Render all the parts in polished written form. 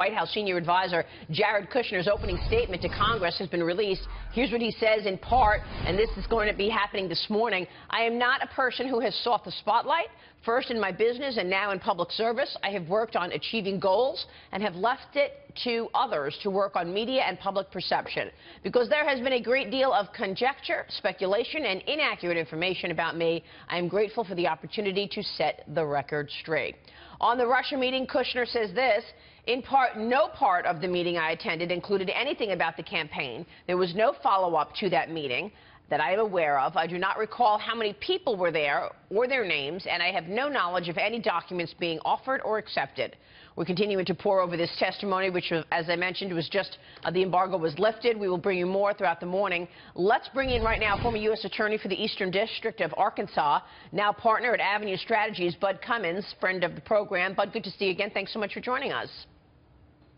White House senior advisor Jared Kushner's opening statement to Congress has been released. Here's what he says in part, and this is going to be happening this morning. I am not a person who has sought the spotlight. First in my business and now in public service, I have worked on achieving goals and have left it to others to work on media and public perception. Because there has been a great deal of conjecture, speculation, and inaccurate information about me, I am grateful for the opportunity to set the record straight. On the Russia meeting, Kushner says this: in part, no part of the meeting I attended included anything about the campaign. There was no follow-up to that meeting that I am aware of. I do not recall how many people were there or their names, and I have no knowledge of any documents being offered or accepted. We're continuing to pour over this testimony, which, as I mentioned, was just the embargo was lifted. We will bring you more throughout the morning. Let's bring in right now former U.S. Attorney for the Eastern District of Arkansas, now partner at Avenue Strategies, Bud Cummins, friend of the program. Bud, good to see you again. Thanks so much for joining us.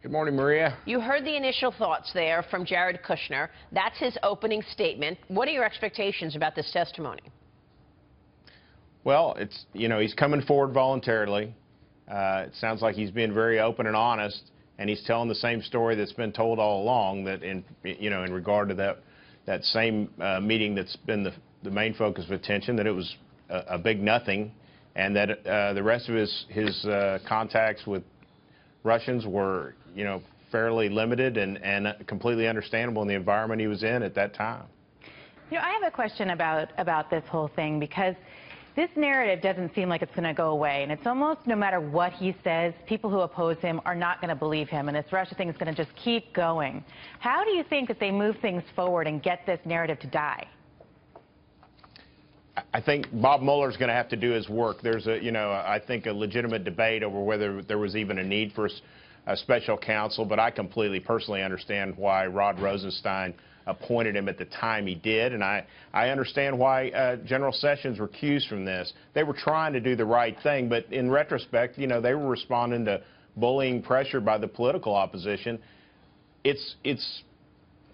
Good morning, Maria. You heard the initial thoughts there from Jared Kushner. That's his opening statement. What are your expectations about this testimony? Well, he's coming forward voluntarily. It sounds like he's being very open and honest, and he's telling the same story that's been told all along, that in regard to that same meeting that's been the main focus of attention, that it was a big nothing, and that the rest of his contacts with Russians were, fairly limited and completely understandable in the environment he was in at that time. I have a question about this whole thing, because this narrative doesn't seem like it's going to go away, and it's almost no matter what he says, people who oppose him are not going to believe him, and this Russia thing is going to just keep going. How do you think that they move things forward and get this narrative to die? I think Bob Mueller's going to have to do his work. There's I think a legitimate debate over whether there was even a need for a special counsel, but I completely personally understand why Rod Rosenstein appointed him at the time he did, and I understand why General Sessions recused from this. They were trying to do the right thing, but in retrospect, they were responding to bullying pressure by the political opposition. It's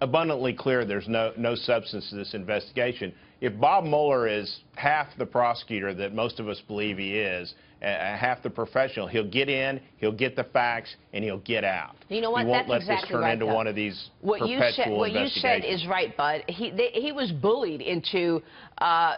abundantly clear there's no substance to this investigation. If Bob Mueller is half the prosecutor that most of us believe he is, half the professional, he'll get in, he'll get the facts, and he'll get out. You know what? He won't That's let exactly this turn right, into Bud. one of these What perpetual investigations. you said is right, Bud. He was bullied into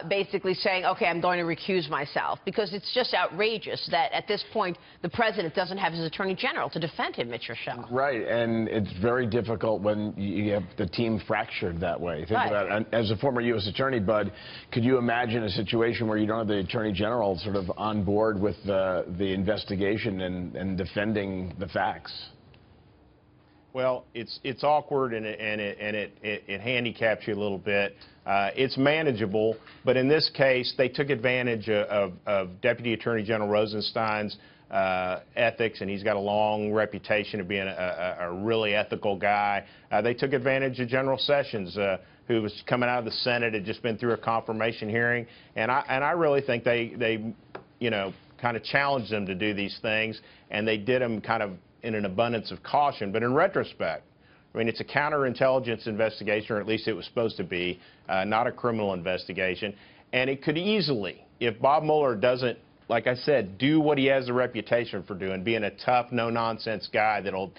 basically saying, okay, I'm going to recuse myself, because it's just outrageous that at this point the president doesn't have his attorney general to defend him, Mitch Rochelle. Right, and it's very difficult when you have the team fractured that way. Think about it. And as a former U.S. attorney, Bud, could you imagine a situation where you don't have the attorney general sort of on board with the investigation and defending the facts? Well, it's awkward, and it handicaps you a little bit. It's manageable, but in this case, they took advantage of Deputy Attorney General Rosenstein's ethics, and he's got a long reputation of being a really ethical guy. They took advantage of General Sessions, who was coming out of the Senate, had just been through a confirmation hearing, and I really think they kind of challenged them to do these things, and they did them kind of in an abundance of caution. But in retrospect, I mean, it's a counterintelligence investigation, or at least it was supposed to be, not a criminal investigation. And it could easily, if Bob Mueller doesn't, like I said, do what he has a reputation for doing, being a tough, no-nonsense guy that'll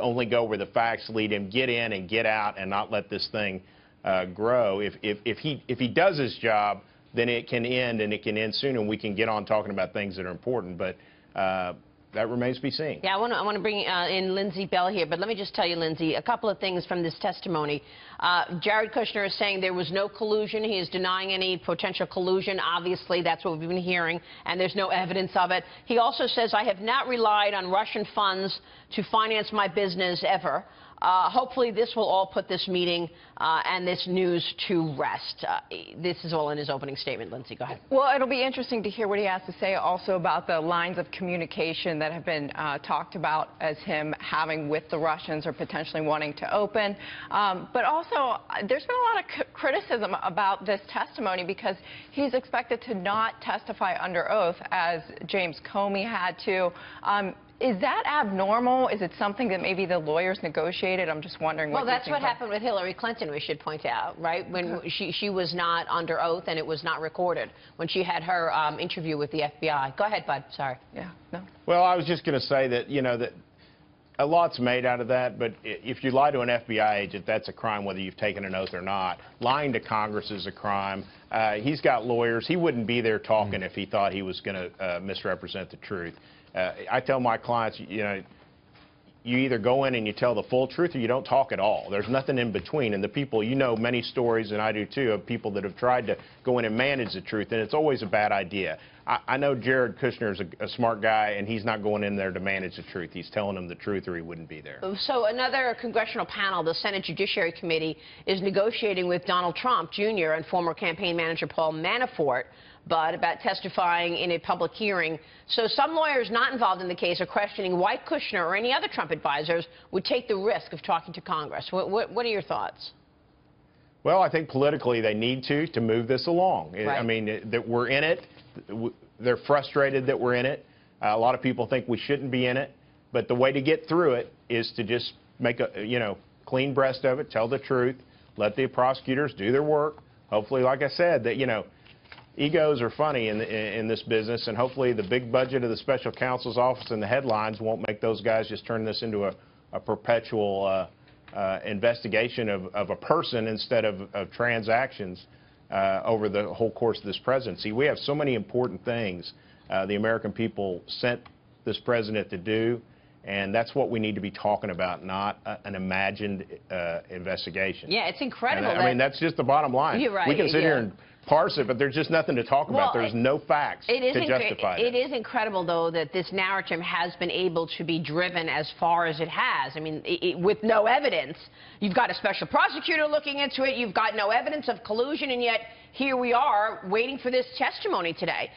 only go where the facts lead him, get in and get out and not let this thing grow. If he does his job, then it can end, and it can end soon, and we can get on talking about things that are important. But that remains to be seen. Yeah, I want to bring in Lindsay Bell here, but let me just tell you, Lindsay, a couple of things from this testimony. Jared Kushner is saying there was no collusion. He is denying any potential collusion. Obviously, that's what we've been hearing, and there's no evidence of it. He also says, I have not relied on Russian funds to finance my business ever. Hopefully, this will all put this meeting and this news to rest. This is all in his opening statement. Lindsay, go ahead. Well, it'll be interesting to hear what he has to say also about the lines of communication that have been talked about as him having with the Russians or potentially wanting to open. But also, there's been a lot of criticism about this testimony because he's expected to not testify under oath, as James Comey had to. Is that abnormal? Is it something that maybe the lawyers negotiated? I'm just wondering what you think. Well, that's what happened with Hillary Clinton, we should point out, right? When she was not under oath and it was not recorded when she had her interview with the FBI. Go ahead, Bud. Sorry. Yeah. No. Well, I was just going to say that, A lot's made out of that, but if you lie to an FBI agent, that's a crime whether you've taken an oath or not. Lying to Congress is a crime. He's got lawyers. He wouldn't be there talking if he thought he was going to misrepresent the truth. I tell my clients, you know, you either go in and you tell the full truth or you don't talk at all. There's nothing in between. And the people, you know many stories, and I do too, of people that have tried to go in and manage the truth, and it's always a bad idea. I know Jared Kushner is a smart guy, and he's not going in there to manage the truth. He's telling them the truth or he wouldn't be there. So another congressional panel, the Senate Judiciary Committee, is negotiating with Donald Trump Jr. and former campaign manager Paul Manafort, Bud, about testifying in a public hearing. So some lawyers not involved in the case are questioning why Kushner or any other Trump advisors would take the risk of talking to Congress. What are your thoughts? Well, I think politically they need to move this along. Right. I mean, that we're in it. They're frustrated that we're in it. A lot of people think we shouldn't be in it. But the way to get through it is to just make a, clean breast of it, tell the truth, let the prosecutors do their work. Hopefully, like I said, that, egos are funny in this business, and hopefully the big budget of the special counsel's office and the headlines won't make those guys just turn this into a perpetual investigation of a person instead of transactions over the whole course of this presidency. We have so many important things the American people sent this president to do, and that's what we need to be talking about, not an imagined investigation. Yeah, it's incredible. I mean, that's just the bottom line. You're right. We can sit here and parse it, but there's just nothing to talk about. There's no facts to justify it. It is incredible, though, that this narrative has been able to be driven as far as it has. I mean, with no evidence. You've got a special prosecutor looking into it. You've got no evidence of collusion, and yet here we are waiting for this testimony today.